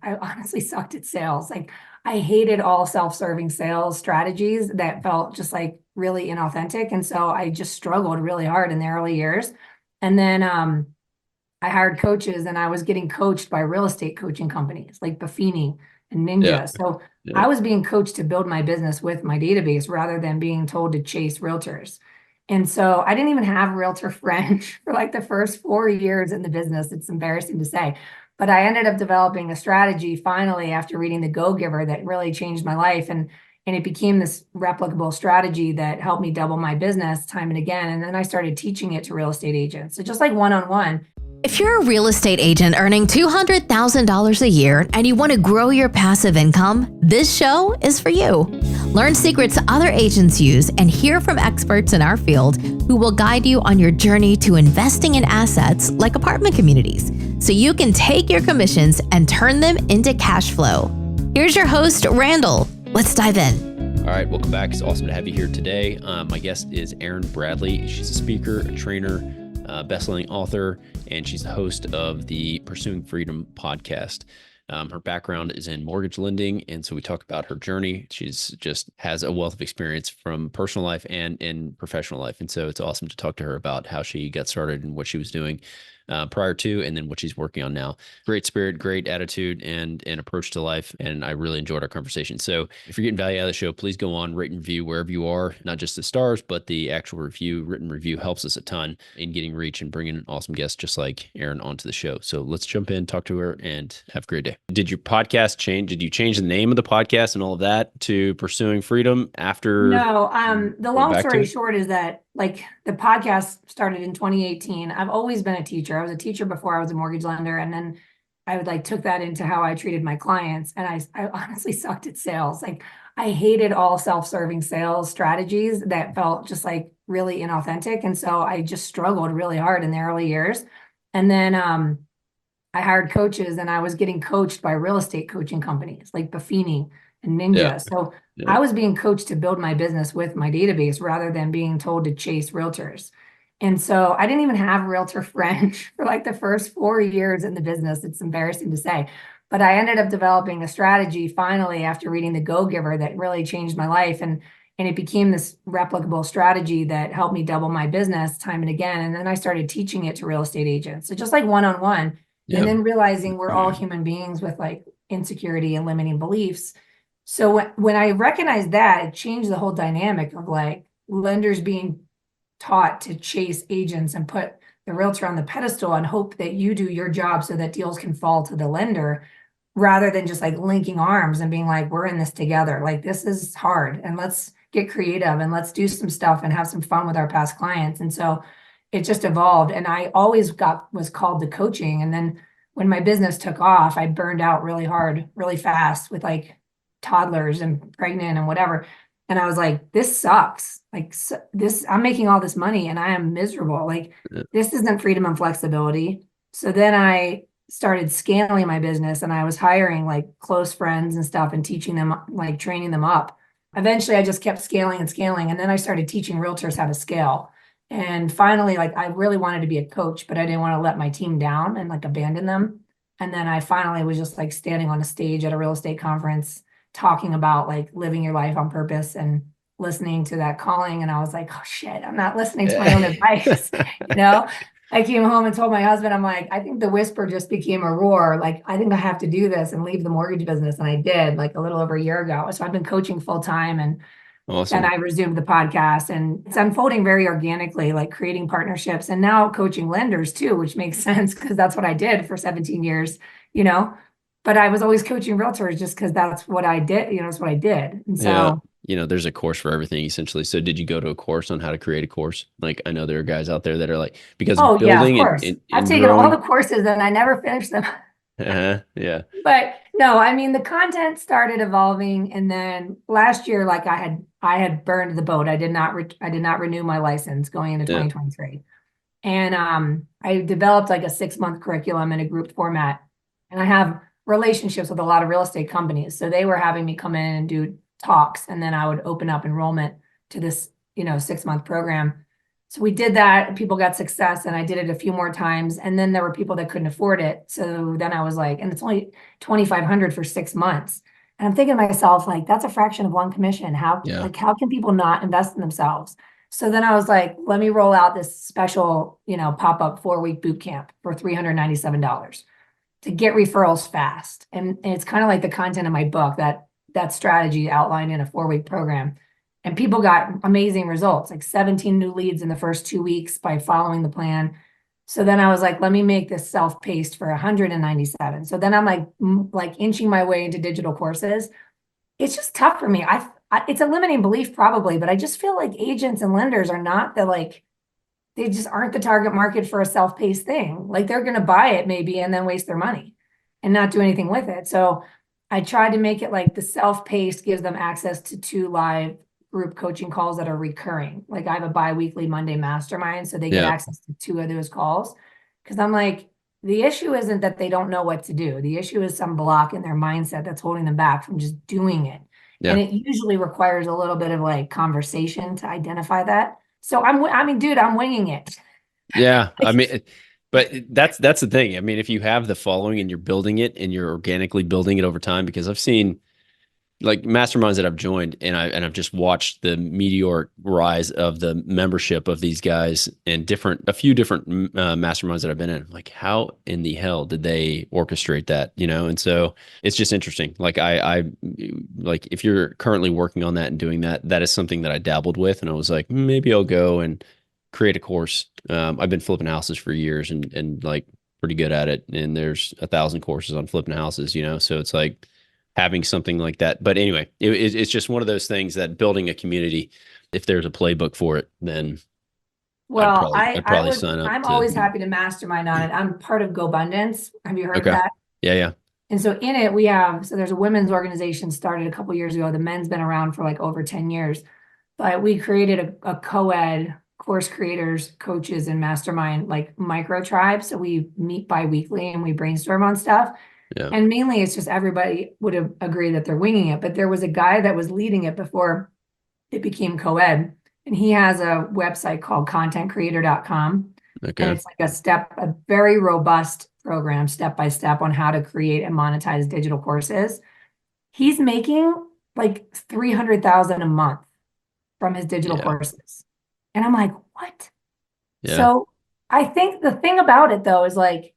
I honestly sucked at sales. Like I hated all self-serving sales strategies that felt just like really inauthentic. And so I just struggled really hard in the early years. And then I hired coaches and I was getting coached by real estate coaching companies like Buffini and Yeah. Ninja. So Yeah. I was being coached to build my business with my database rather than being told to chase realtors. And so I didn't even have a realtor friend for like the first 4 years in the business. It's embarrassing to say. But I ended up developing a strategy finally after reading The Go Giver that really changed my life. And it became this replicable strategy that helped me double my business time and again. And then I started teaching it to real estate agents. So just like one-on-one. If you're a real estate agent earning $200,000 a year and you want to grow your passive income, this show is for you. Learn secrets other agents use and hear from experts in our field who will guide you on your journey to investing in assets like apartment communities so you can take your commissions and turn them into cash flow. Here's your host, Randall. Let's dive in. All right, welcome back. It's awesome to have you here today. My guest is Erin Bradley. She's a speaker, a trainer, best-selling author, and she's the host of the Pursuing Freedom podcast. Her background is in mortgage lending, and so we talk about her journey. She's just has a wealth of experience from personal life and in professional life, and so it's awesome to talk to her about how she got started and what she was doing prior to, and then what she's working on now. Great spirit, great attitude, and approach to life, and I really enjoyed our conversation. So if you're getting value out of the show, please go on, rate and review wherever you are, not just the stars, but the actual review. Written review helps us a ton in getting reach and bringing an awesome guest just like Erin onto the show. So let's jump in, talk to her, and have a great day. Did your podcast change? Did you change the name of the podcast and all of that to Pursuing Freedom after? No, the going long back to story it? short is that like the podcast started in 2018. I've always been a teacher. I was a teacher before I was a mortgage lender. And then I would like took that into how I treated my clients. And I honestly sucked at sales. Like I hated all self-serving sales strategies that felt just like really inauthentic. And so I just struggled really hard in the early years. And then I hired coaches and I was getting coached by real estate coaching companies like Buffini and Yeah. Ninja. So Yeah. I was being coached to build my business with my database rather than being told to chase realtors. And so I didn't even have a realtor friend for like the first 4 years in the business. It's embarrassing to say. But I ended up developing a strategy finally after reading The Go Giver that really changed my life. And it became this replicable strategy that helped me double my business time and again. And then I started teaching it to real estate agents. So just like one-on-one, and Yeah. then realizing we're all human beings with like insecurity and limiting beliefs. So when I recognized that, it changed the whole dynamic of like lenders being taught to chase agents and put the realtor on the pedestal and hope that you do your job so that deals can fall to the lender rather than just like linking arms and being like, we're in this together. Like this is hard and let's get creative and let's do some stuff and have some fun with our past clients. And so it just evolved. And I always was called to coaching. And then when my business took off, I burned out really hard, really fast with like toddlers and pregnant and whatever. And I was like, this sucks. Like this, I'm making all this money and I am miserable. Like Yeah. this isn't freedom and flexibility. So then I started scaling my business and I was hiring like close friends and stuff and teaching them, like training them up. Eventually I just kept scaling and scaling. And then I started teaching realtors how to scale. And finally, like I really wanted to be a coach, but I didn't want to let my team down and like abandon them. And then I finally was just like standing on a stage at a real estate conference talking about like living your life on purpose and listening to that calling. And I was like, oh shit, I'm not listening to my own advice. You know, I came home and told my husband, I'm like, I think the whisper just became a roar. Like, I think I have to do this and leave the mortgage business. And I did like a little over a year ago. So I've been coaching full time and then Awesome. I resumed the podcast and it's unfolding very organically, like creating partnerships and now coaching lenders too, which makes sense because that's what I did for 17 years, you know, but I was always coaching realtors just because that's what I did, you know, that's what I did. And Yeah. so, There's a course for everything essentially. So did you go to a course on how to create a course? Like I know there are guys out there that are like, because oh yeah, of building and, course. and, I've and taken all the growing. courses and I never finished them. Yeah. But no, I mean the content started evolving and then last year like I had burned the boat. I did not renew my license going into Yeah. 2023. And I developed like a 6-month curriculum in a group format. And I have relationships with a lot of real estate companies. So they were having me come in and do talks. And then I would open up enrollment to this, 6-month program. So we did that, and people got success, and I did it a few more times. And then there were people that couldn't afford it. So then I was like, and it's only 2,500 for 6 months. And I'm thinking to myself, like, that's a fraction of one commission. Yeah. How can people not invest in themselves? So then I was like, let me roll out this special, pop-up 4-week boot camp for $397 to get referrals fast. And it's kind of like the content of my book, that strategy outlined in a 4-week program. And people got amazing results, like 17 new leads in the first 2 weeks by following the plan. So then I was like, let me make this self-paced for 197. So then I'm like inching my way into digital courses. It's just tough for me. It's a limiting belief probably, but I just feel like agents and lenders are not they just aren't the target market for a self-paced thing. Like they're going to buy it maybe and then waste their money and not do anything with it. So I tried to make it like the self-paced gives them access to 2 live group coaching calls that are recurring. Like I have a bi-weekly Monday mastermind, so they get Yeah. access to 2 of those calls. Because I'm like, the issue isn't that they don't know what to do. The issue is some block in their mindset that's holding them back from just doing it. And Yeah. it usually requires a little bit of like conversation to identify that. So dude, I'm winging it. Yeah. I mean, but that's the thing. I mean, if you have the following and you're building it and you're organically building it over time, because I've seen like masterminds that I've joined and I've just watched the meteoric rise of the membership of these guys and a few different masterminds that I've been in. Like, how in the hell did they orchestrate that? And so it's just interesting. Like I like if you're currently working on that and doing that, that is something that I dabbled with, and I was like, maybe I'll go and create a course. I've been flipping houses for years and like pretty good at it. And there's 1,000 courses on flipping houses, so it's like having something like that. But anyway, it's just one of those things that building a community, if there's a playbook for it, then Well, I'd probably sign up I'm to. always happy to mastermind on it. I'm part of GoBundance. Have you heard of Okay. that? Yeah. Yeah. And so in it, there's a women's organization started a couple years ago. The men's been around for like over 10 years, but we created a co-ed course creators, coaches, and mastermind like micro tribe. So we meet bi-weekly and we brainstorm on stuff. Yeah. And mainly it's just everybody would agree that they're winging it. But there was a guy that was leading it before it became co-ed. And he has a website called contentcreator.com. And Okay. it's like a very robust program, step by step on how to create and monetize digital courses. He's making like 300,000 a month from his digital Yeah. courses. And I'm like, what? Yeah. So I think the thing about it though is like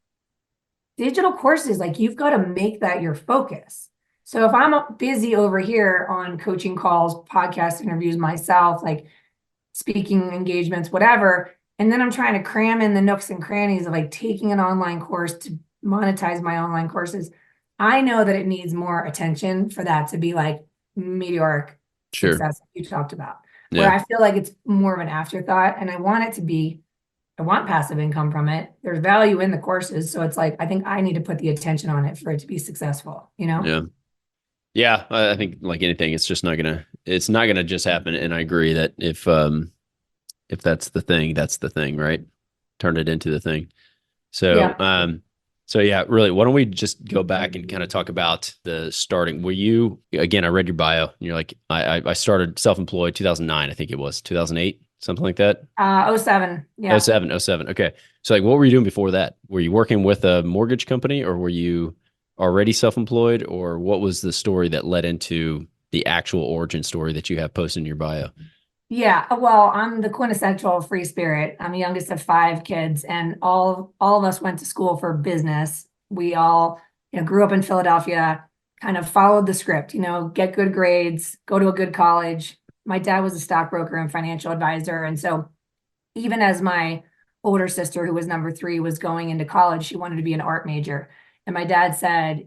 digital courses, like you've got to make that your focus. So if I'm busy over here on coaching calls, podcast interviews myself, like speaking engagements, whatever, and then I'm trying to cram in the nooks and crannies of like taking an online course to monetize my online courses, I know that it needs more attention for that to be like meteoric Sure. success you talked about. Where Yeah. I feel like it's more of an afterthought, and I want passive income from it. There's value in the courses. So it's like, I think I need to put the attention on it for it to be successful, Yeah. Yeah. I think like anything, it's not gonna just happen. And I agree that if that's the thing, that's the thing, right? Turn it into the thing. So, yeah. so yeah, really, why don't we just go back and kind of talk about the starting? Again, I read your bio and you're like, I started self-employed 2009, I think it was 2008, something like that. 07. Yeah. 07. Okay. So like, what were you doing before that? Were you working with a mortgage company or were you already self-employed, or what was the story that led into the actual origin story that you have posted in your bio? Yeah. Well, I'm the quintessential free spirit. I'm the youngest of 5 kids, and all of us went to school for business. We all, grew up in Philadelphia, kind of followed the script, get good grades, go to a good college. My dad was a stockbroker and financial advisor. And so even as my older sister, who was number 3, was going into college, she wanted to be an art major. And my dad said,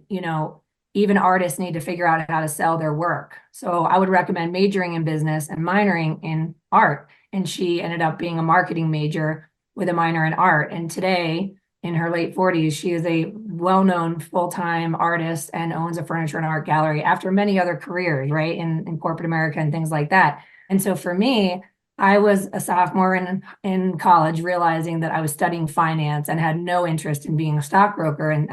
even artists need to figure out how to sell their work. So I would recommend majoring in business and minoring in art. And she ended up being a marketing major with a minor in art. And today, in her late 40s, she is a well-known full-time artist and owns a furniture and art gallery after many other careers, right, in corporate America and things like that. And so for me, I was a sophomore in college, realizing that I was studying finance and had no interest in being a stockbroker. And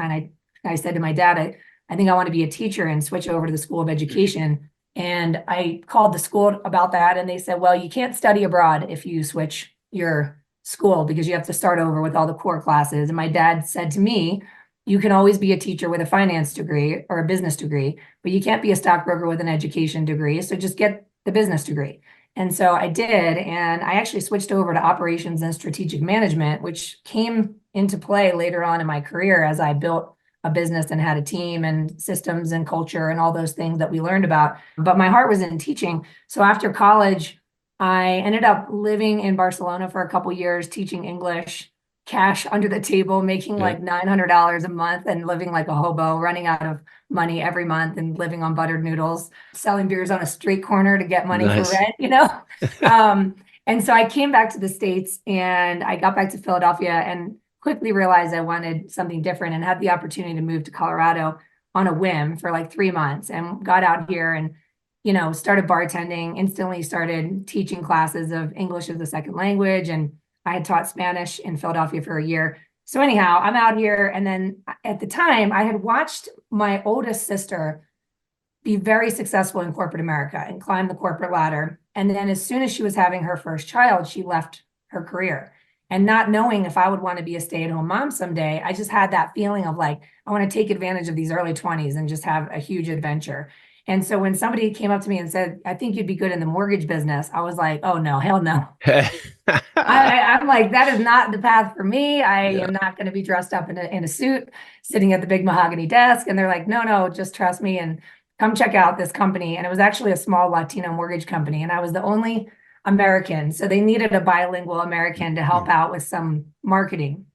I said to my dad, I think I want to be a teacher and switch over to the School of Education. And I called the school about that, and they said, well, you can't study abroad if you switch your school because you have to start over with all the core classes. And my dad said to me, you can always be a teacher with a finance degree or a business degree, but you can't be a stockbroker with an education degree. So just get the business degree. And so I did, and I actually switched over to operations and strategic management, which came into play later on in my career as I built a business and had a team and systems and culture and all those things that we learned about. But my heart was in teaching. So after college, I ended up living in Barcelona for a couple years, teaching English, cash under the table, making like $900 a month and living like a hobo, running out of money every month and living on buttered noodles, selling beers on a street corner to get money for rent, And so I came back to the States and I got back to Philadelphia and quickly realized I wanted something different and had the opportunity to move to Colorado on a whim for like 3 months and got out here and started bartending, instantly started teaching classes of English as a second language. And I had taught Spanish in Philadelphia for a year. So anyhow, I'm out here. And then at the time I had watched my oldest sister be very successful in corporate America and climb the corporate ladder. And then as soon as she was having her first child, she left her career. And not knowing if I would want to be a stay-at-home mom someday, I just had that feeling of like, I want to take advantage of these early 20s and just have a huge adventure. And so when somebody came up to me and said, I think you'd be good in the mortgage business, I was like, oh no, hell no. I'm like, that is not the path for me. I am not going to be dressed up in a suit, sitting at the big mahogany desk. And they're like, no, just trust me and come check out this company. And it was actually a small Latino mortgage company. And I was the only American. So they needed a bilingual American to help out with some marketing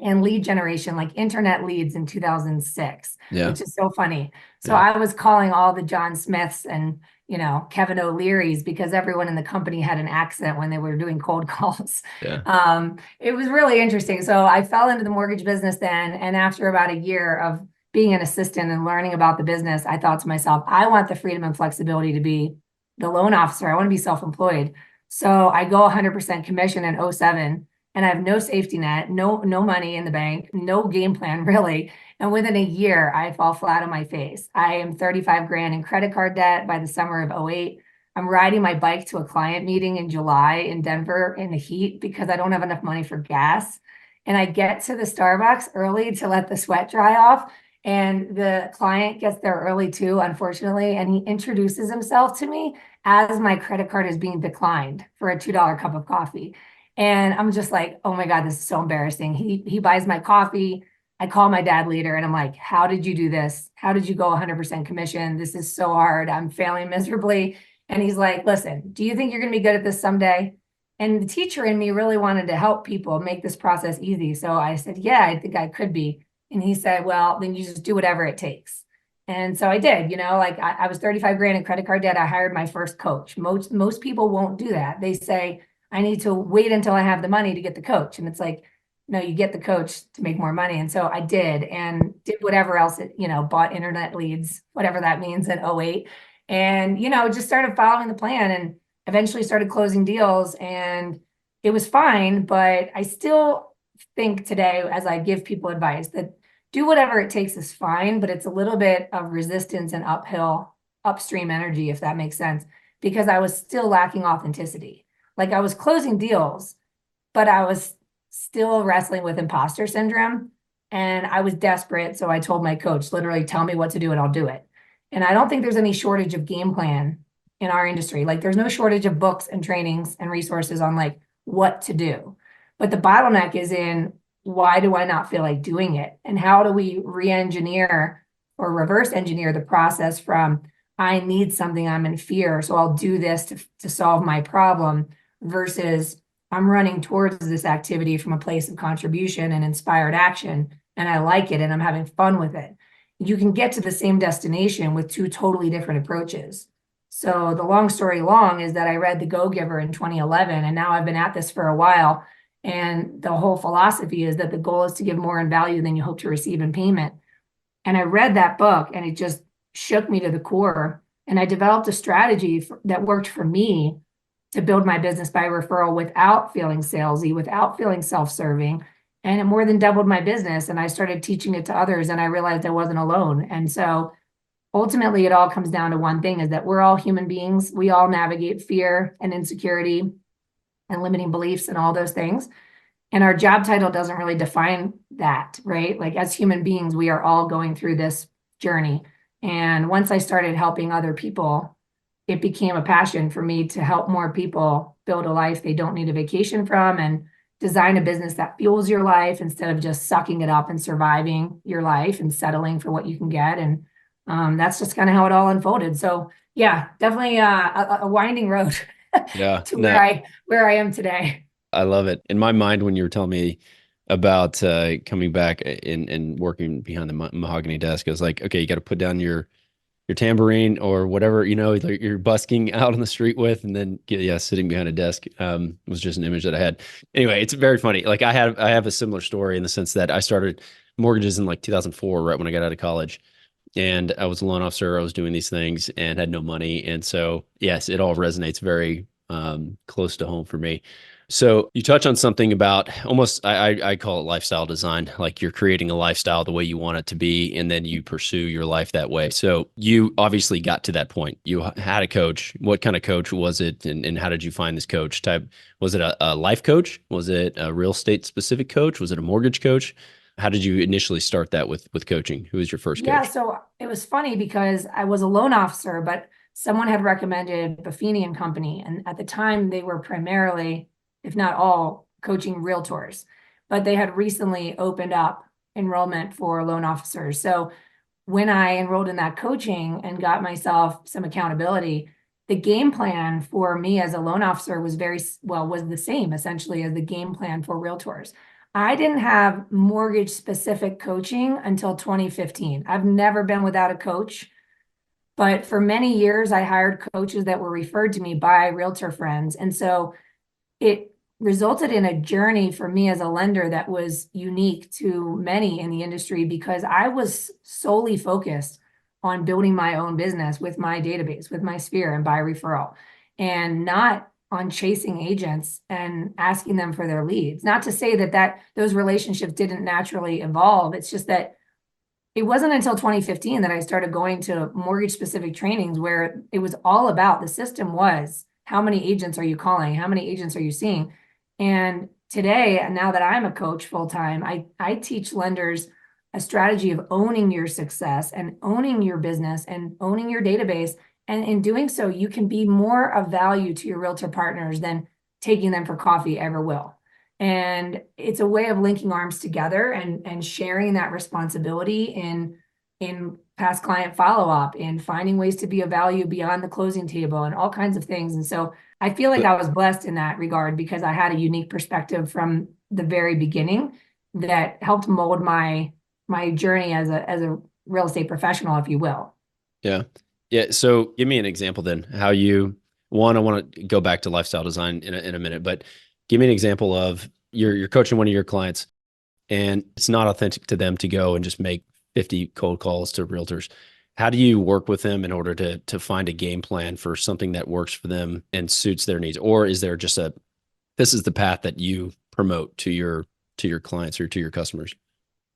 and lead generation, like internet leads in 2006, which is so funny. So I was calling all the John Smiths and, Kevin O'Leary's because everyone in the company had an accent when they were doing cold calls. It was really interesting. So I fell into the mortgage business then. And after about a year of being an assistant and learning about the business, I thought to myself, I want the freedom and flexibility to be the loan officer. I want to be self-employed. So I go 100% commission in '07. And I have no safety net, no money in the bank, no game plan really. And within a year, I fall flat on my face. I am 35 grand in credit card debt by the summer of '08. I'm riding my bike to a client meeting in July in Denver in the heat because I don't have enough money for gas. And I get to the Starbucks early to let the sweat dry off. And the client gets there early too, unfortunately. And he introduces himself to me as my credit card is being declined for a $2 cup of coffee. And I'm just like, oh my God, this is so embarrassing. He buys my coffee. I call my dad later and I'm like, how did you do this? How did you go 100% commission? This is so hard. I'm failing miserably. And he's like, listen, do you think you're going to be good at this someday? And the teacher in me really wanted to help people make this process easy. So I said, yeah, I think I could be. And he said, well, then you just do whatever it takes. And so I did, like I was 35 grand in credit card debt. I hired my first coach. Most people won't do that. They say, I need to wait until I have the money to get the coach. And it's like, no, you get the coach to make more money. And so I did and did whatever else, bought internet leads, whatever that means in '08. And, just started following the plan and eventually started closing deals. And it was fine. But I still think today, as I give people advice, that do whatever it takes is fine. But it's a little bit of resistance and upstream energy, if that makes sense, because I was still lacking authenticity. Like I was closing deals, but I was still wrestling with imposter syndrome and I was desperate. So I told my coach, literally tell me what to do and I'll do it. And I don't think there's any shortage of game plan in our industry. Like there's no shortage of books and trainings and resources on like what to do. But the bottleneck is in why do I not feel like doing it? And how do we re-engineer or reverse engineer the process from I need something, I'm in fear, so I'll do this to solve my problem versus I'm running towards this activity from a place of contribution and inspired action, and I like it and I'm having fun with it. You can get to the same destination with two totally different approaches. So the long story long is that I read The Go-Giver in 2011, and now I've been at this for a while. And the whole philosophy is that the goal is to give more in value than you hope to receive in payment. And I read that book and it just shook me to the core. And I developed a strategy that worked for me to build my business by referral without feeling salesy, without feeling self-serving. And it more than doubled my business. And I started teaching it to others and I realized I wasn't alone. And so ultimately it all comes down to one thing, is that we're all human beings. We all navigate fear and insecurity and limiting beliefs and all those things. And our job title doesn't really define that, right? Like as human beings, we are all going through this journey. And once I started helping other people, it became a passion for me to help more people build a life they don't need a vacation from and design a business that fuels your life instead of just sucking it up and surviving your life and settling for what you can get. And that's just kind of how it all unfolded. So yeah, definitely a winding road Yeah. to No, where I am today. I love it. In my mind, when you were telling me about coming back and working behind the mahogany desk, I was like, okay, you got to put down your tambourine or whatever, like you're busking out on the street with, and then yeah, sitting behind a desk was just an image that I had. Anyway, it's very funny. Like I have a similar story in the sense that I started mortgages in like 2004, right when I got out of college. And I was a loan officer. I was doing these things and had no money. And so, yes, it all resonates very close to home for me. So you touch on something about almost, I call it lifestyle design. Like you're creating a lifestyle the way you want it to be, and then you pursue your life that way. So you obviously got to that point. You had a coach. What kind of coach was it? And how did you find this coach type? Was it a life coach? Was it a real estate specific coach? Was it a mortgage coach? How did you initially start that with coaching? Who was your first Yeah, coach? so it was funny because I was a loan officer, but someone had recommended Buffini and Company. And at the time, they were primarily, if not all, coaching realtors. But they had recently opened up enrollment for loan officers. So when I enrolled in that coaching and got myself some accountability, the game plan for me as a loan officer was was the same essentially as the game plan for realtors. I didn't have mortgage specific coaching until 2015. I've never been without a coach, but for many years I hired coaches that were referred to me by realtor friends. And so it resulted in a journey for me as a lender that was unique to many in the industry because I was solely focused on building my own business with my database, with my sphere and by referral, and not on chasing agents and asking them for their leads. Not to say that those relationships didn't naturally evolve. It's just that it wasn't until 2015 that I started going to mortgage specific trainings where it was all about the system was how many agents are you calling? How many agents are you seeing? And today, now that I'm a coach full time, I teach lenders a strategy of owning your success and owning your business and owning your database. And in doing so, you can be more of value to your realtor partners than taking them for coffee ever will. And it's a way of linking arms together and sharing that responsibility in past client follow-up, in finding ways to be of value beyond the closing table and all kinds of things. And so I feel like I was blessed in that regard because I had a unique perspective from the very beginning that helped mold my journey as a real estate professional, if you will. Yeah. Yeah. So give me an example then how I want to go back to lifestyle design in a minute, but give me an example of you're coaching one of your clients and it's not authentic to them to go and just make 50 cold calls to realtors. How do you work with them in order to find a game plan for something that works for them and suits their needs? Or is there just this is the path that you promote to your clients or to your customers?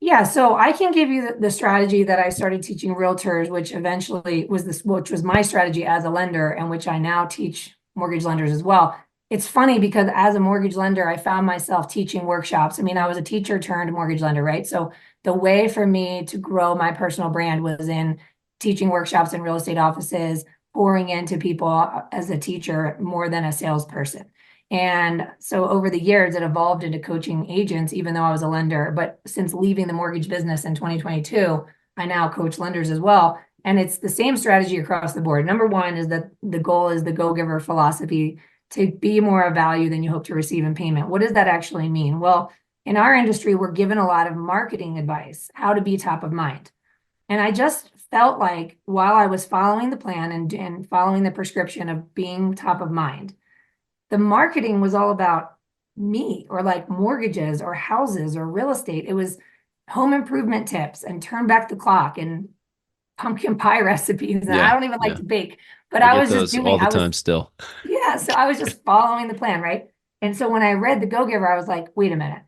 Yeah, so I can give you the strategy that I started teaching realtors, which eventually which was my strategy as a lender and which I now teach mortgage lenders as well. It's funny because as a mortgage lender, I found myself teaching workshops. I mean, I was a teacher turned mortgage lender, right? So the way for me to grow my personal brand was in teaching workshops in real estate offices, pouring into people as a teacher more than a salesperson. And so over the years, it evolved into coaching agents, even though I was a lender. But since leaving the mortgage business in 2022, I now coach lenders as well. And it's the same strategy across the board. Number one is that the goal is the go-giver philosophy to be more of value than you hope to receive in payment. What does that actually mean? Well, in our industry, we're given a lot of marketing advice, how to be top of mind. And I just felt like while I was following the plan and following the prescription of being top of mind, the marketing was all about me or like mortgages or houses or real estate. It was home improvement tips and turn back the clock and pumpkin pie recipes. And I Yeah. don't even like Yeah. to bake, but I I get was just those all the I was, time still. yeah. So I was just following the plan, right? And so when I read The Go-Giver, I was like, wait a minute,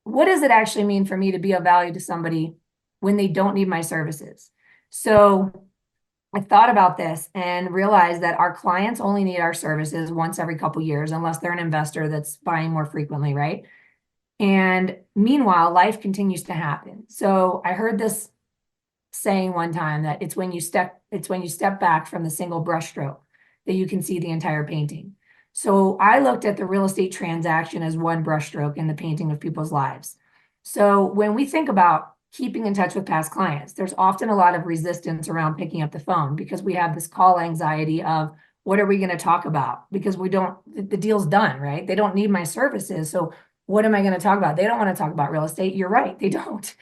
what does it actually mean for me to be of value to somebody when they don't need my services? So I thought about this and realized that our clients only need our services once every couple years, unless they're an investor that's buying more frequently, right? And meanwhile, life continues to happen. So I heard this saying one time that it's when you step back from the single brushstroke that you can see the entire painting. So I looked at the real estate transaction as one brushstroke in the painting of people's lives. So when we think about keeping in touch with past clients, there's often a lot of resistance around picking up the phone because we have this call anxiety of what are we going to talk about? Because the deal's done, right? They don't need my services. So what am I going to talk about? They don't want to talk about real estate. You're right. They don't.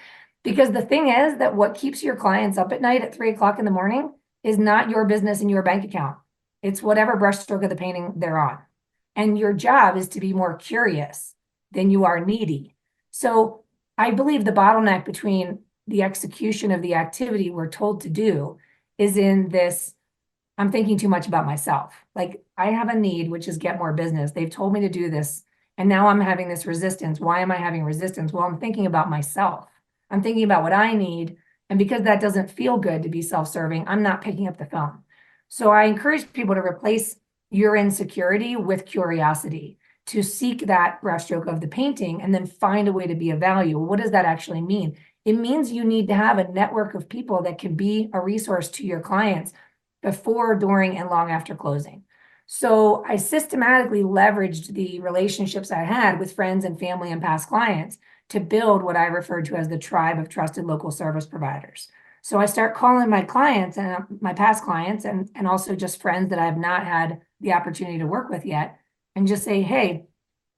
Because the thing is that what keeps your clients up at night at 3 o'clock in the morning is not your business and your bank account. It's whatever brushstroke of the painting they're on. And your job is to be more curious than you are needy. So I believe the bottleneck between the execution of the activity we're told to do is in this, I'm thinking too much about myself. Like I have a need, which is get more business. They've told me to do this. And now I'm having this resistance. Why am I having resistance? Well, I'm thinking about myself. I'm thinking about what I need. And because that doesn't feel good to be self-serving, I'm not picking up the phone. So I encourage people to replace your insecurity with curiosity, to seek that brushstroke of the painting and then find a way to be of value. What does that actually mean? It means you need to have a network of people that can be a resource to your clients before, during, and long after closing. So I systematically leveraged the relationships I had with friends and family and past clients to build what I refer to as the tribe of trusted local service providers. So I start calling my clients and my past clients and also just friends that I've not had the opportunity to work with yet and just say, hey,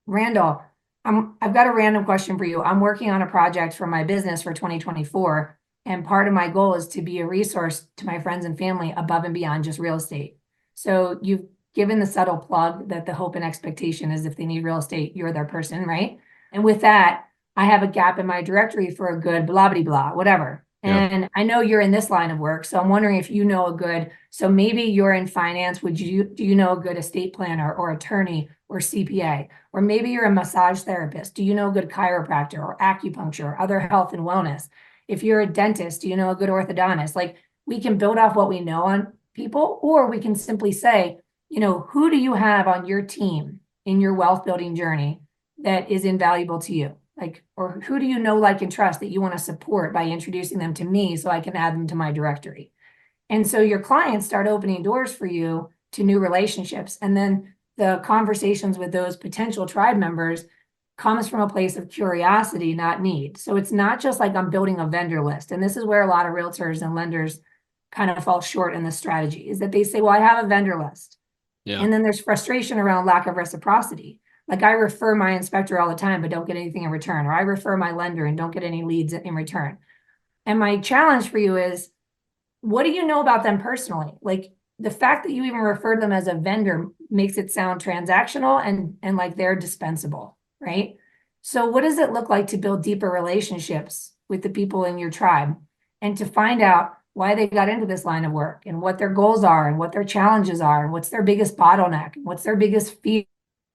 Randall, I've got a random question for you. I'm working on a project for my business for 2024. And part of my goal is to be a resource to my friends and family above and beyond just real estate. So you've given the subtle plug that the hope and expectation is if they need real estate, you're their person, right? And with that, I have a gap in my directory for a good blah, blah, blah, whatever. Yeah. And I know you're in this line of work. So I'm wondering if you know a good, so maybe you're in finance. Do you know a good estate planner or attorney or CPA? Or maybe you're a massage therapist. Do you know a good chiropractor or acupuncture or other health and wellness? If you're a dentist, do you know a good orthodontist? Like we can build off what we know on people, or we can simply say, who do you have on your team in your wealth building journey that is invaluable to you? Or who do you know, like, and trust that you want to support by introducing them to me so I can add them to my directory? And so your clients start opening doors for you to new relationships. And then the conversations with those potential tribe members comes from a place of curiosity, not need. So it's not just like I'm building a vendor list. And this is where a lot of realtors and lenders kind of fall short in this strategy, is that they say, well, I have a vendor list. Yeah. And then there's frustration around lack of reciprocity. Like I refer my inspector all the time, but don't get anything in return. Or I refer my lender and don't get any leads in return. And my challenge for you is, what do you know about them personally? Like the fact that you even refer them as a vendor makes it sound transactional and like they're dispensable, right? So what does it look like to build deeper relationships with the people in your tribe and to find out why they got into this line of work and what their goals are and what their challenges are and what's their biggest bottleneck and what's their biggest fear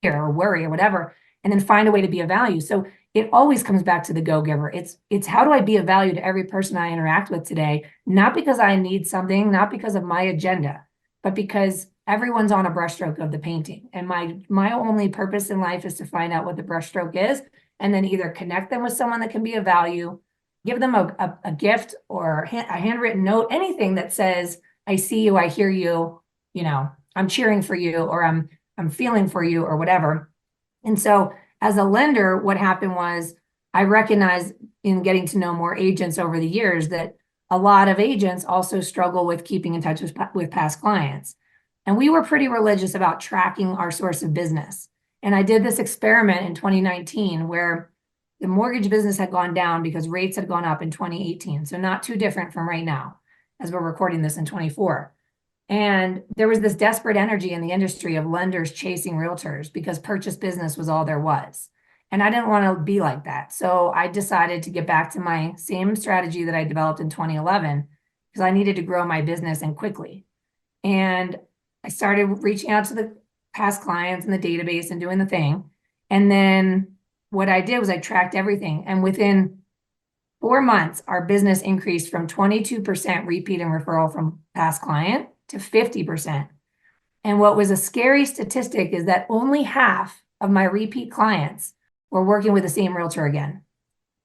or worry or whatever, and then find a way to be of value. So it always comes back to the go-giver. It's how do I be of value to every person I interact with today? Not because I need something, not because of my agenda, but because everyone's on a brushstroke of the painting. And my only purpose in life is to find out what the brushstroke is and then either connect them with someone that can be of value, give them a gift or a handwritten note, anything that says, I see you, I hear you, I'm cheering for you, or I'm feeling for you or whatever. And so as a lender, what happened was I recognized in getting to know more agents over the years that a lot of agents also struggle with keeping in touch with past clients. And we were pretty religious about tracking our source of business. And I did this experiment in 2019 where the mortgage business had gone down because rates had gone up in 2018. So not too different from right now as we're recording this in 24. And there was this desperate energy in the industry of lenders chasing realtors because purchase business was all there was. And I didn't want to be like that. So I decided to get back to my same strategy that I developed in 2011 because I needed to grow my business and quickly. And I started reaching out to the past clients in the database and doing the thing. And then what I did was I tracked everything. And within 4 months, our business increased from 22% repeat and referral from past client to 50%. And what was a scary statistic is that only half of my repeat clients were working with the same realtor again.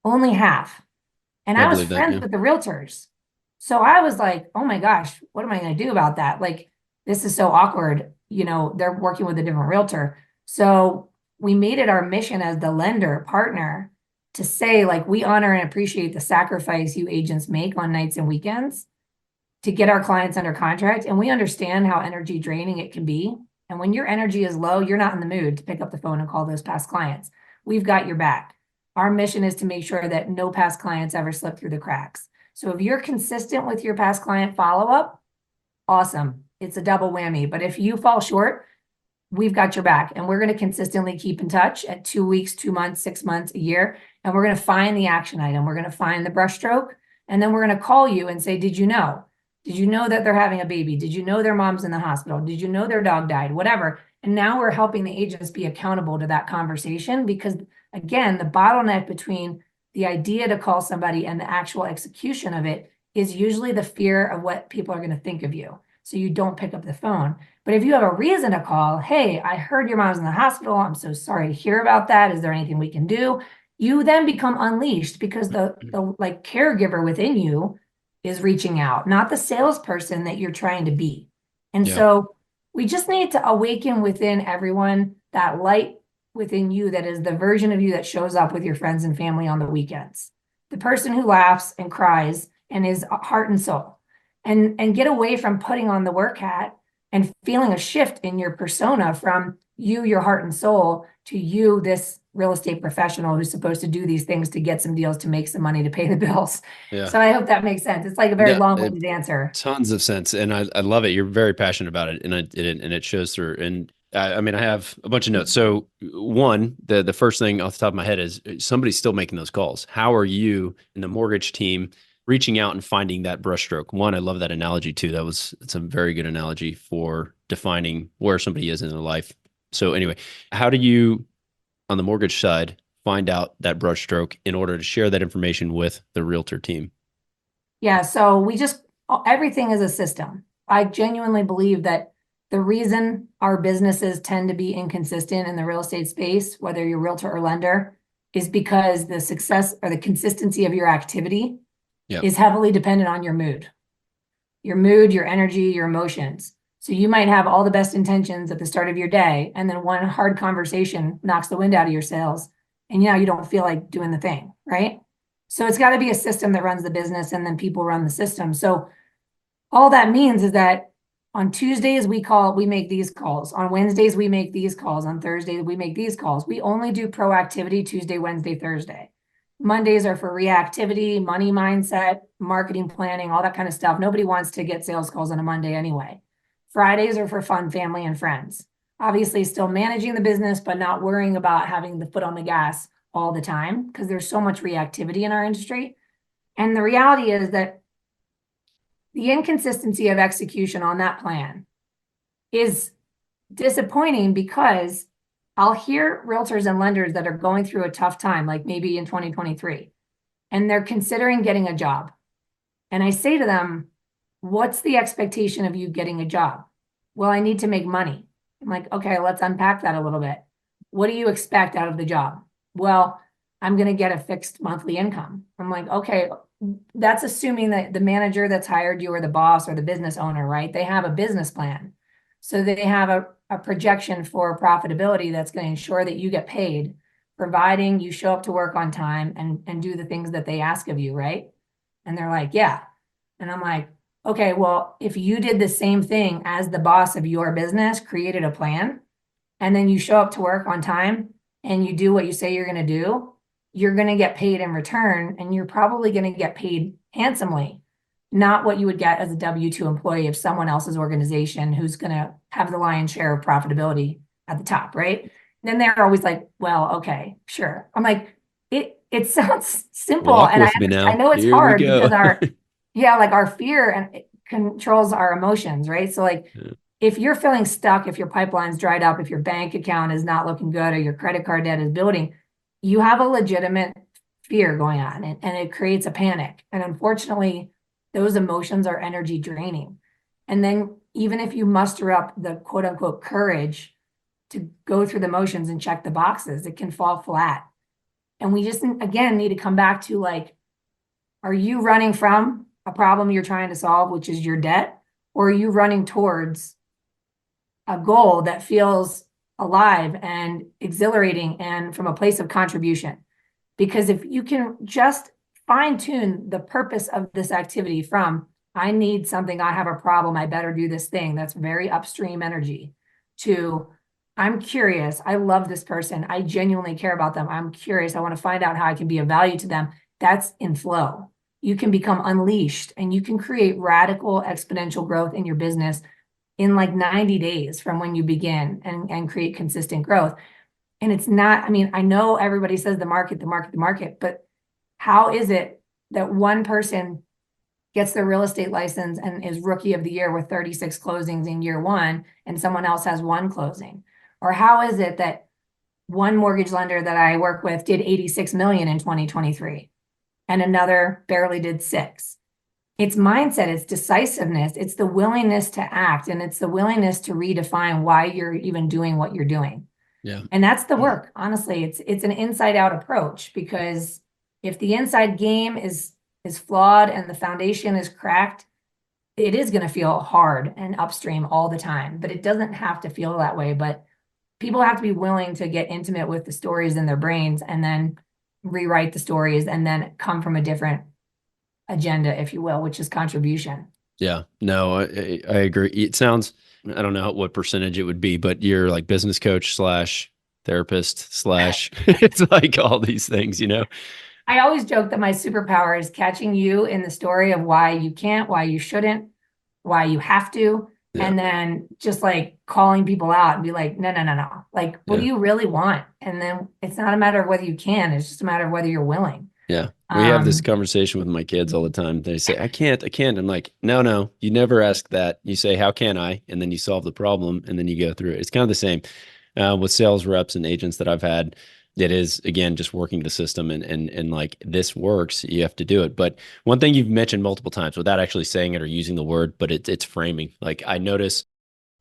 Only half. And I I was believe that, friends yeah. with the realtors. So I was like, oh my gosh, what am I going to do about that? Like, this is so awkward. They're working with a different realtor. So we made it our mission as the lender partner to say, like, we honor and appreciate the sacrifice you agents make on nights and weekends to get our clients under contract. And we understand how energy draining it can be. And when your energy is low, you're not in the mood to pick up the phone and call those past clients. We've got your back. Our mission is to make sure that no past clients ever slip through the cracks. So if you're consistent with your past client follow-up, awesome. It's a double whammy. But if you fall short, we've got your back, and we're going to consistently keep in touch at 2 weeks, 2 months, 6 months, a year. And we're going to find the action item. We're going to find the brushstroke. And then we're going to call you and say, did you know? Did you know that they're having a baby? Did you know their mom's in the hospital? Did you know their dog died? Whatever. And now we're helping the agents be accountable to that conversation, because again, the bottleneck between the idea to call somebody and the actual execution of it is usually the fear of what people are going to think of you. So you don't pick up the phone. But if you have a reason to call, hey, I heard your mom's in the hospital. I'm so sorry to hear about that. Is there anything we can do? You then become unleashed, because the like caregiver within you is reaching out, not the salesperson that you're trying to be. And Yeah. so we just need to awaken within everyone that light within you that is the version of you that shows up with your friends and family on the weekends. The person who laughs and cries and is heart and soul. And get away from putting on the work hat and feeling a shift in your persona from you, your heart and soul, to you, this real estate professional who's supposed to do these things to get some deals, to make some money, to pay the bills. Yeah. So I hope that makes sense. It's like a very Yeah, long-winded answer. tons of sense. And I love it. You're very passionate about it, and it shows through. And I mean, I have a bunch of notes. So one, the first thing off the top of my head is somebody's still making those calls. How are you and the mortgage team reaching out and finding that brushstroke? One, I love that analogy too. It's a very good analogy for defining where somebody is in their life. So anyway, how do you, on the mortgage side, find out that brushstroke in order to share that information with the realtor team? Yeah, so everything is a system. I genuinely believe that the reason our businesses tend to be inconsistent in the real estate space, whether you're realtor or lender, is because the success or the consistency of your activity is heavily dependent on your mood, your energy, your emotions. So you might have all the best intentions at the start of your day, and then one hard conversation knocks the wind out of your sails, and now you don't feel like doing the thing, right? So it's got to be a system that runs the business, and then people run the system. So all that means is that on Tuesdays, we make these calls. On Wednesdays, we make these calls. On Thursdays, we make these calls. We only do proactivity Tuesday, Wednesday, Thursday. Mondays are for reactivity, money mindset, marketing planning, all that kind of stuff. Nobody wants to get sales calls on a Monday anyway. Fridays are for fun, family, and friends. Obviously, still managing the business, but not worrying about having the foot on the gas all the time, because there's so much reactivity in our industry. And the reality is that the inconsistency of execution on that plan is disappointing, because I'll hear realtors and lenders that are going through a tough time, like maybe in 2023, and they're considering getting a job. And I say to them, what's the expectation of you getting a job? Well, I need to make money. I'm like, okay, let's unpack that a little bit. What do you expect out of the job? Well, I'm going to get a fixed monthly income. I'm like, okay, that's assuming that the manager that's hired you, or the boss, or the business owner, right? They have a business plan. So they have a projection for profitability that's going to ensure that you get paid, providing you show up to work on time and do the things that they ask of you, right? And they're like, yeah. And I'm like, okay, well, if you did the same thing as the boss of your business, created a plan, and then you show up to work on time and you do what you say you're going to do, you're going to get paid in return, and you're probably going to get paid handsomely, not what you would get as a W-2 employee of someone else's organization who's going to have the lion's share of profitability at the top, right? And then they're always like, well, okay, sure. I'm like, it sounds simple. Walk And with me now. I know it's Here we hard go. because our fear and it controls our emotions, right? So like, if you're feeling stuck, if your pipeline's dried up, if your bank account is not looking good, or your credit card debt is building, you have a legitimate fear going on, and it creates a panic. And unfortunately, those emotions are energy draining. And then even if you muster up the quote unquote courage to go through the motions and check the boxes, it can fall flat. And we just, again, need to come back to like, are you running from a problem you're trying to solve, which is your debt? Or are you running towards a goal that feels alive and exhilarating and from a place of contribution? Because if you can just fine tune the purpose of this activity from, I need something, I have a problem, I better do this thing, that's very upstream energy, to, I'm curious, I love this person, I genuinely care about them, I'm curious, I want to find out how I can be of value to them, that's in flow. You can become unleashed and you can create radical exponential growth in your business in like 90 days from when you begin, and create consistent growth. And it's not, I mean, I know everybody says the market, but how is it that one person gets their real estate license and is rookie of the year with 36 closings in year one, and someone else has one closing? Or how is it that one mortgage lender that I work with did 86 million in 2023 and another barely did 6? It's mindset, it's decisiveness, it's the willingness to act, and it's the willingness to redefine why you're even doing what you're doing. Yeah. And that's the work. Honestly, it's an inside out approach, because if the inside game is flawed and the foundation is cracked, it is going to feel hard and upstream all the time, but it doesn't have to feel that way. But people have to be willing to get intimate with the stories in their brains and then rewrite the stories and then come from a different agenda, if you will, which is contribution. Yeah, no, I agree. It sounds, I don't know what percentage it would be, but you're like business coach slash therapist slash, it's like all these things, you know? I always joke that my superpower is catching you in the story of why you can't, why you shouldn't, why you have to, Yeah. and then just like calling people out and be like, no, no, no, no. Like, what do you really want? And then it's not a matter of whether you can, it's just a matter of whether you're willing. Yeah. We have this conversation with my kids all the time. They say, I can't. I'm like, no, you never ask that. You say, how can I? And then you solve the problem and then you go through it. It's kind of the same with sales reps and agents that I've had. It is, again, just working the system and like, this works, you have to do it. But one thing you've mentioned multiple times without actually saying it or using the word, but it's framing. Like, I notice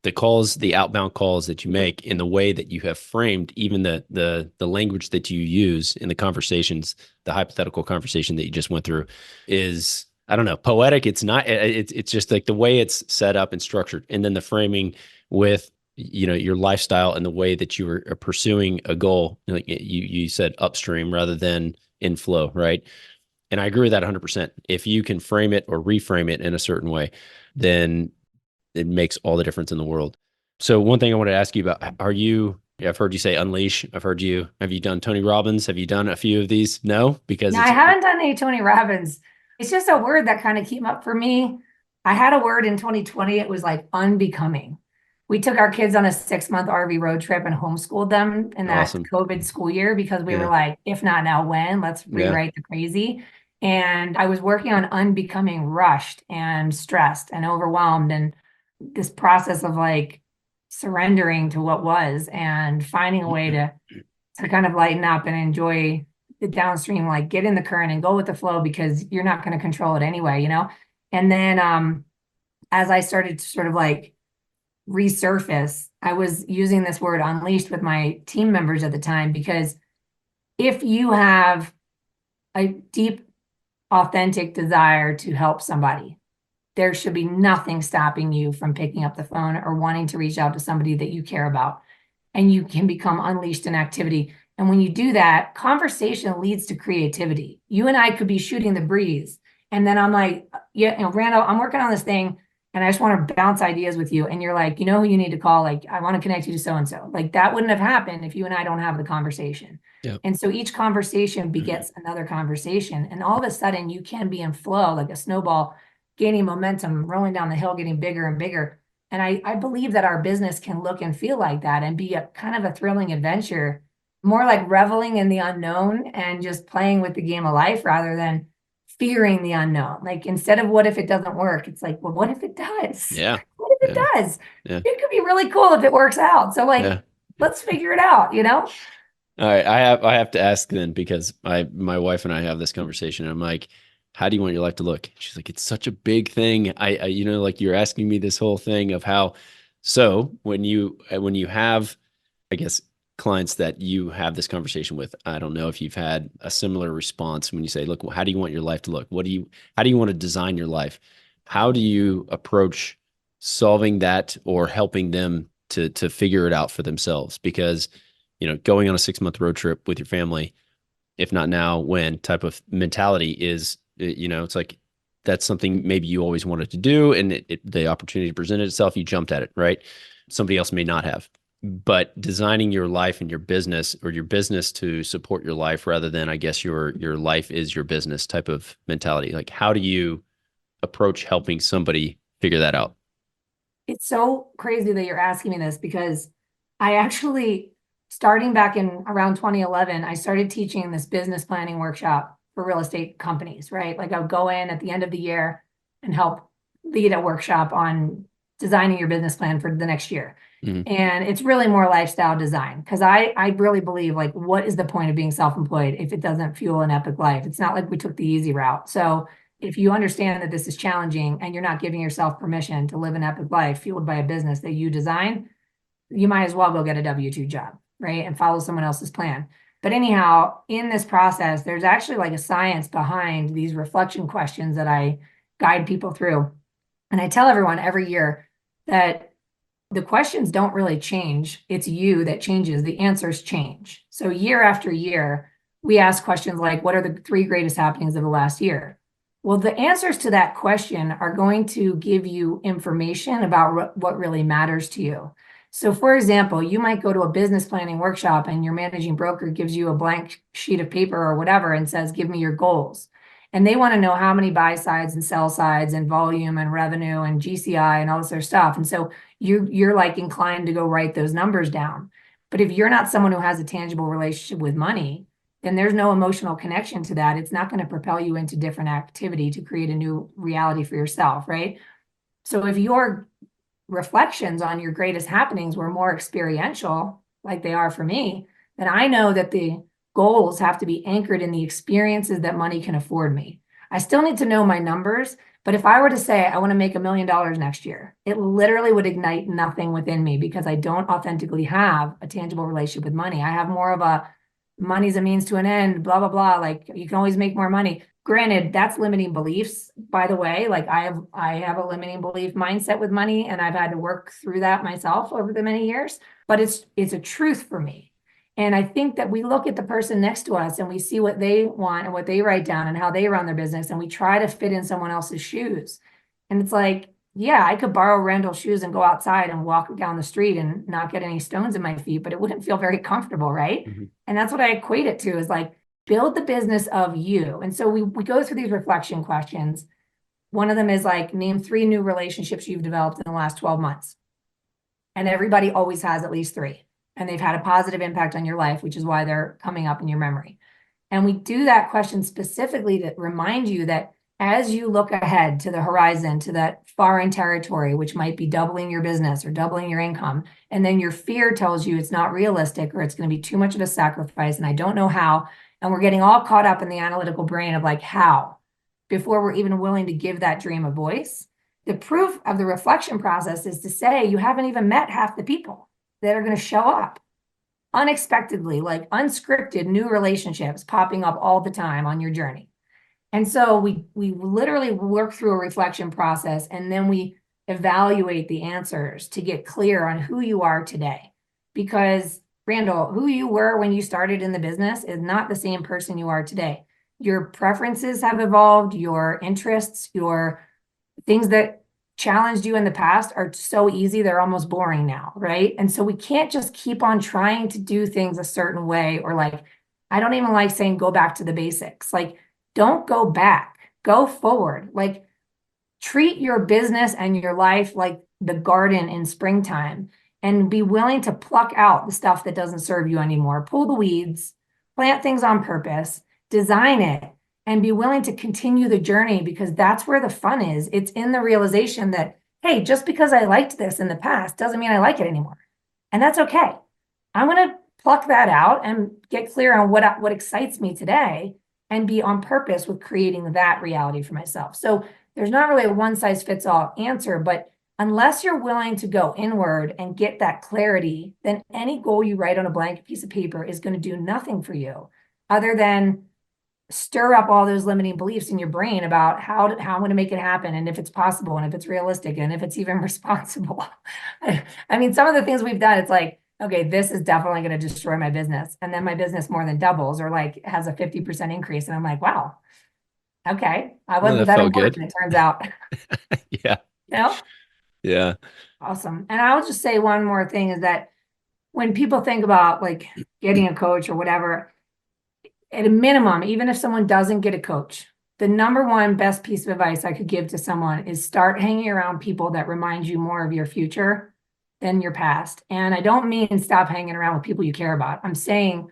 the calls, the outbound calls that you make, in the way that you have framed, even the language that you use in the conversations, the hypothetical conversation that you just went through, is, I don't know, poetic. It's not, it's just like the way it's set up and structured. And then the framing with, you know, your lifestyle and the way that you are pursuing a goal. Like you said, upstream rather than in flow, right? And I agree with that 100%. If you can frame it or reframe it in a certain way, then it makes all the difference in the world. So one thing I want to ask you about, I've heard you say unleash. Have you done Tony Robbins? Have you done a few of these? No, because I haven't done any Tony Robbins. It's just a word that kind of came up for me. I had a word in 2020. It was like unbecoming. We took our kids on a 6-month RV road trip and homeschooled them in that Awesome. COVID school year, because we were like, if not now, when? Let's rewrite the crazy. And I was working on unbecoming rushed and stressed and overwhelmed, and this process of like surrendering to what was and finding a way to kind of lighten up and enjoy the downstream, like get in the current and go with the flow, because you're not going to control it anyway, you know? And then as I started to sort of like resurface, I was using this word unleashed with my team members at the time, because if you have a deep, authentic desire to help somebody, there should be nothing stopping you from picking up the phone or wanting to reach out to somebody that you care about. And you can become unleashed in activity. And when you do that, conversation leads to creativity. You and I could be shooting the breeze. And then I'm like, yeah, you know, Randall, I'm working on this thing and I just want to bounce ideas with you. And you're like, you know who you need to call? Like, I want to connect you to so-and-so. Like, that wouldn't have happened if you and I don't have the conversation. Yep. And so each conversation begets another conversation. And all of a sudden you can be in flow, like a snowball, gaining momentum, rolling down the hill, getting bigger and bigger. And I believe that our business can look and feel like that and be a kind of a thrilling adventure, more like reveling in the unknown and just playing with the game of life rather than fearing the unknown. Like, instead of what if it doesn't work, it's like, well, what if it does? Yeah. What if it does? Yeah. It could be really cool if it works out. So like, let's figure it out, you know? All right, I have to ask then because my wife and I have this conversation. And I'm like, how do you want your life to look? She's like, it's such a big thing. Like you're asking me this whole thing of how. So when you have, I guess, clients that you have this conversation with, I don't know if you've had a similar response when you say, look, how do you want your life to look? How do you want to design your life? How do you approach solving that or helping them to figure it out for themselves? Because going on a 6-month road trip with your family, if not now, when type of mentality is, it's like that's something maybe you always wanted to do, and the opportunity presented itself, you jumped at it, right? Somebody else may not have. But designing your life and your business, or your business to support your life, rather than, I guess, your life is your business type of mentality. Like, how do you approach helping somebody figure that out? It's so crazy that you're asking me this because I actually, starting back in around 2011, I started teaching this business planning workshop for real estate companies, right? Like I would go in at the end of the year and help lead a workshop on designing your business plan for the next year. Mhm. And it's really more lifestyle design because I really believe, like, what is the point of being self-employed if it doesn't fuel an epic life? It's not like we took the easy route. So if you understand that this is challenging and you're not giving yourself permission to live an epic life fueled by a business that you design, you might as well go get a W-2 job, right? And follow someone else's plan. But anyhow, in this process, there's actually like a science behind these reflection questions that I guide people through. And I tell everyone every year that the questions don't really change. It's you that changes. The answers change. So year after year, we ask questions like, what are the 3 greatest happenings of the last year? Well, the answers to that question are going to give you information about what really matters to you. So for example, you might go to a business planning workshop and your managing broker gives you a blank sheet of paper or whatever and says, give me your goals. And they want to know how many buy sides and sell sides and volume and revenue and GCI and all this other stuff. And so you're like inclined to go write those numbers down. But if you're not someone who has a tangible relationship with money, then there's no emotional connection to that. It's not going to propel you into different activity to create a new reality for yourself, right? So if your reflections on your greatest happenings were more experiential, like they are for me, then I know that the goals have to be anchored in the experiences that money can afford me. I still need to know my numbers, but if I were to say I want to make $1 million next year, it literally would ignite nothing within me because I don't authentically have a tangible relationship with money. I have more of a money's a means to an end, blah, blah, blah. Like you can always make more money. Granted, that's limiting beliefs, by the way. Like I have a limiting belief mindset with money, and I've had to work through that myself over the many years, but it's a truth for me. And I think that we look at the person next to us and we see what they want and what they write down and how they run their business, and we try to fit in someone else's shoes. And it's like, yeah, I could borrow Randall's shoes and go outside and walk down the street and not get any stones in my feet, but it wouldn't feel very comfortable, right? Mhm. And that's what I equate it to, is like, build the business of you. And so we go through these reflection questions. One of them is like, name 3 new relationships you've developed in the last 12 months. And everybody always has at least 3. And they've had a positive impact on your life, which is why they're coming up in your memory. And we do that question specifically to remind you that as you look ahead to the horizon, to that foreign territory, which might be doubling your business or doubling your income, and then your fear tells you it's not realistic or it's going to be too much of a sacrifice and I don't know how, and we're getting all caught up in the analytical brain of like how, before we're even willing to give that dream a voice. The proof of the reflection process is to say you haven't even met half the people that are going to show up unexpectedly, like unscripted new relationships popping up all the time on your journey. And so we literally work through a reflection process, and then we evaluate the answers to get clear on who you are today. Because Randall, who you were when you started in the business is not the same person you are today. Your preferences have evolved, your interests, your things that challenged you in the past are so easy, they're almost boring now, right? And so we can't just keep on trying to do things a certain way, or like, I don't even like saying go back to the basics. Like, don't go back, go forward. Like, treat your business and your life like the garden in springtime, and be willing to pluck out the stuff that doesn't serve you anymore. Pull the weeds, plant things on purpose, design it, and be willing to continue the journey, because that's where the fun is. It's in the realization that, hey, just because I liked this in the past doesn't mean I like it anymore. And that's okay. I'm going to pluck that out and get clear on what excites me today and be on purpose with creating that reality for myself. So there's not really a one size fits all answer, but unless you're willing to go inward and get that clarity, then any goal you write on a blank piece of paper is going to do nothing for you other than stir up all those limiting beliefs in your brain about how I'm going to make it happen, and if it's possible, and if it's realistic, and if it's even responsible. I mean, some of the things we've done, it's like, okay, this is definitely going to destroy my business. And then my business more than doubles or like has a 50% increase. And I'm like, wow, okay. I wasn't that important, it turns out. Yeah. You know? Yeah. Awesome. And I'll just say one more thing is that when people think about like getting a coach or whatever, at a minimum, even if someone doesn't get a coach, the number one best piece of advice I could give to someone is start hanging around people that remind you more of your future than your past. And I don't mean stop hanging around with people you care about. I'm saying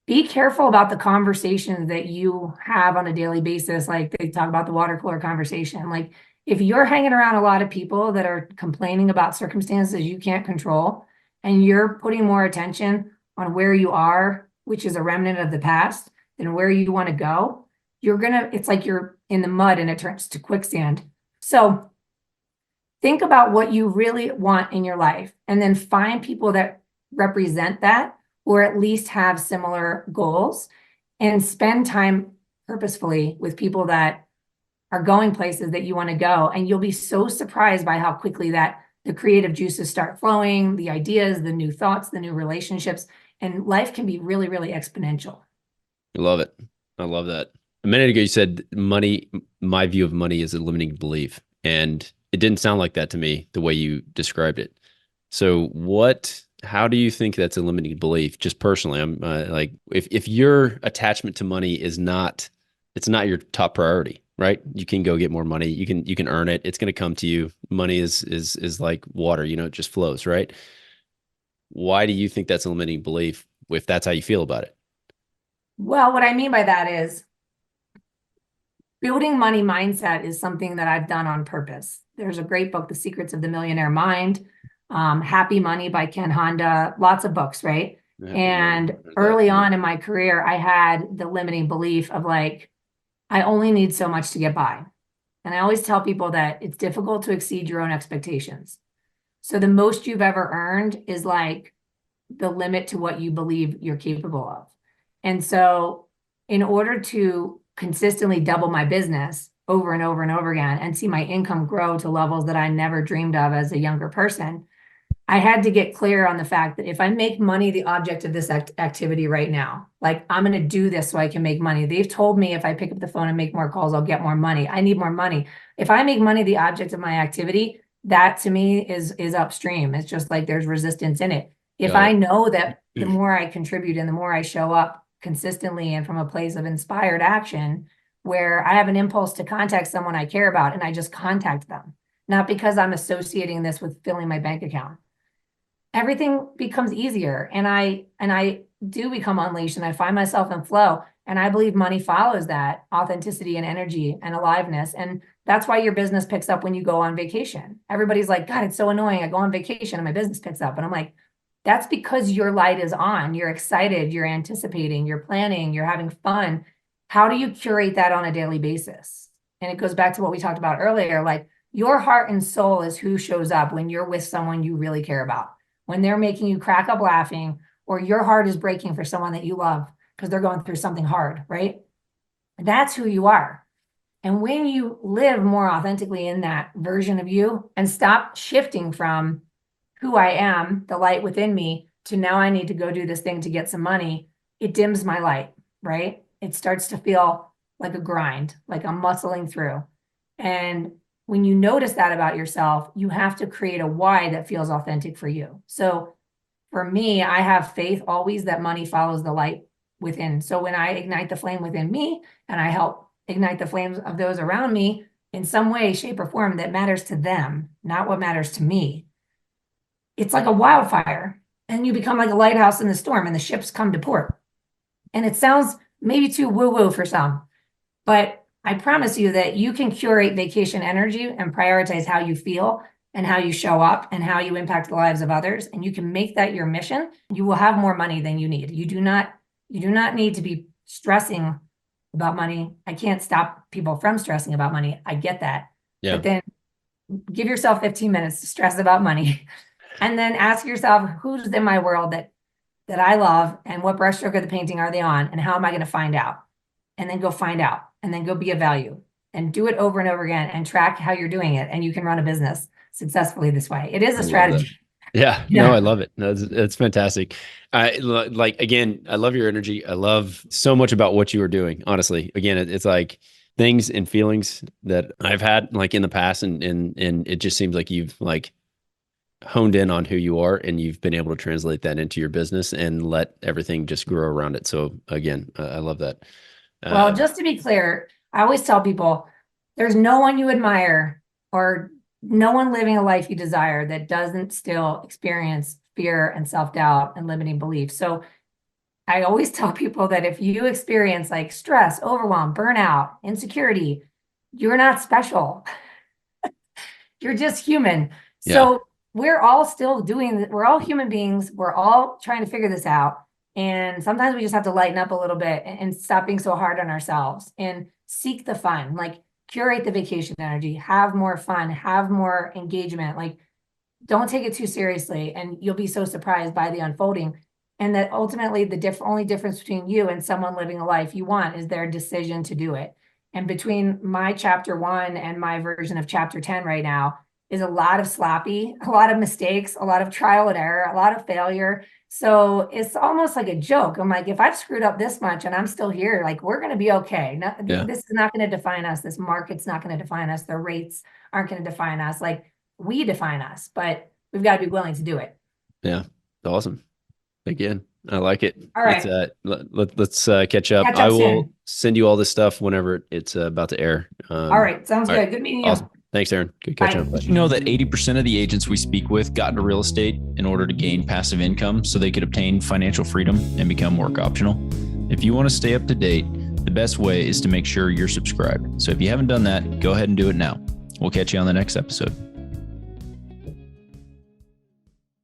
be careful about the conversations that you have on a daily basis. Like they talk about the water cooler conversation. Like if you're hanging around a lot of people that are complaining about circumstances you can't control, and you're putting more attention on where you are, which is a remnant of the past, than where you want to go, it's like you're in the mud and it turns to quicksand. So think about what you really want in your life and then find people that represent that or at least have similar goals, and spend time purposefully with people that are going places that you want to go. And you'll be so surprised by how quickly that the creative juices start flowing, the ideas, the new thoughts, the new relationships, and life can be really, really exponential. I love it. I love that. A minute ago, you said money, my view of money is a limiting belief. And it didn't sound like that to me, the way you described it. So how do you think that's a limiting belief? Just personally, I'm like, if your attachment to money it's not your top priority, right? You can go get more money. You can earn it. It's going to come to you. Money is like water, it just flows, right? Why do you think that's a limiting belief if that's how you feel about it? Well, what I mean by that is building money mindset is something that I've done on purpose. There's a great book, The Secrets of the Millionaire Mind, Happy Money by Ken Honda, lots of books, right? And early on in my career, I had the limiting belief of like, I only need so much to get by. And I always tell people that it's difficult to exceed your own expectations. So the most you've ever earned is like the limit to what you believe you're capable of. And so in order to consistently double my business over and over and over again and see my income grow to levels that I never dreamed of as a younger person, I had to get clear on the fact that if I make money the object of this activity right now, like I'm going to do this so I can make money. They've told me if I pick up the phone and make more calls, I'll get more money. I need more money. If I make money the object of my activity, that to me is upstream. It's just like there's resistance in it. If I know that the more I contribute and the more I show up consistently and from a place of inspired action, where I have an impulse to contact someone I care about and I just contact them, not because I'm associating this with filling my bank account, everything becomes easier. And I do become unleashed and I find myself in flow. And I believe money follows that authenticity and energy and aliveness. And that's why your business picks up when you go on vacation. Everybody's like, God, it's so annoying. I go on vacation and my business picks up. And I'm like, that's because your light is on. You're excited. You're anticipating. You're planning. You're having fun. How do you curate that on a daily basis? And it goes back to what we talked about earlier. Like your heart and soul is who shows up when you're with someone you really care about. When they're making you crack up laughing, or your heart is breaking for someone that you love because they're going through something hard, right? That's who you are. And when you live more authentically in that version of you and stop shifting from who I am, the light within me, to now I need to go do this thing to get some money, it dims my light, right? It starts to feel like a grind, like I'm muscling through. And when you notice that about yourself, you have to create a why that feels authentic for you. So for me, I have faith always that money follows the light within. So when I ignite the flame within me and I help ignite the flames of those around me in some way, shape, or form that matters to them, not what matters to me, it's like a wildfire. And you become like a lighthouse in the storm and the ships come to port. And it sounds maybe too woo-woo for some, but I promise you that you can curate vacation energy and prioritize how you feel and how you show up and how you impact the lives of others, and you can make that your mission, you will have more money than you need. You do not need to be stressing about money. I can't stop people from stressing about money. I get that. Yeah. But then give yourself 15 minutes to stress about money and then ask yourself, who's in my world that I love, and what brushstroke of the painting are they on, and how am I going to find out? And then go find out, and then go be of value, and do it over and over again, and track how you're doing it. And you can run a business successfully this way. It is a strategy. Yeah, Yeah. no, I love it. No, it's fantastic. Again, I love your energy. I love so much about what you are doing. Honestly, again, it's like things and feelings that I've had like in the past, and it just seems like you've like honed in on who you are, and you've been able to translate that into your business and let everything just grow around it. So again, I love that. Well, just to be clear, I always tell people there's no one you admire or no one living a life you desire that doesn't still experience fear and self-doubt and limiting beliefs. So I always tell people that if you experience like stress, overwhelm, burnout, insecurity, you're not special. You're just human. Yeah. So we're all still we're all human beings. We're all trying to figure this out. And sometimes we just have to lighten up a little bit and stop being so hard on ourselves and seek the fun, like curate the vacation energy, have more fun, have more engagement. Like, don't take it too seriously, and you'll be so surprised by the unfolding. And that ultimately the only difference between you and someone living a life you want is their decision to do it. And between my chapter 1 and my version of chapter 10 right now is a lot of sloppy, a lot of mistakes, a lot of trial and error, a lot of failure. So it's almost like a joke. I'm like, if I've screwed up this much and I'm still here, like, we're going to be okay. This is not going to define us. This market's not going to define us. The rates aren't going to define us. Like, we define us, but we've got to be willing to do it. Yeah. Awesome. Again, I like it. All right. Let's catch up. I will soon. send you all this stuff whenever it's about to air. All right. Sounds good. Good meeting you. Awesome. Thanks, Erin. Good catching up. Did you know that 80% of the agents we speak with got into real estate in order to gain passive income so they could obtain financial freedom and become work optional? If you want to stay up to date, the best way is to make sure you're subscribed. So if you haven't done that, go ahead and do it now. We'll catch you on the next episode.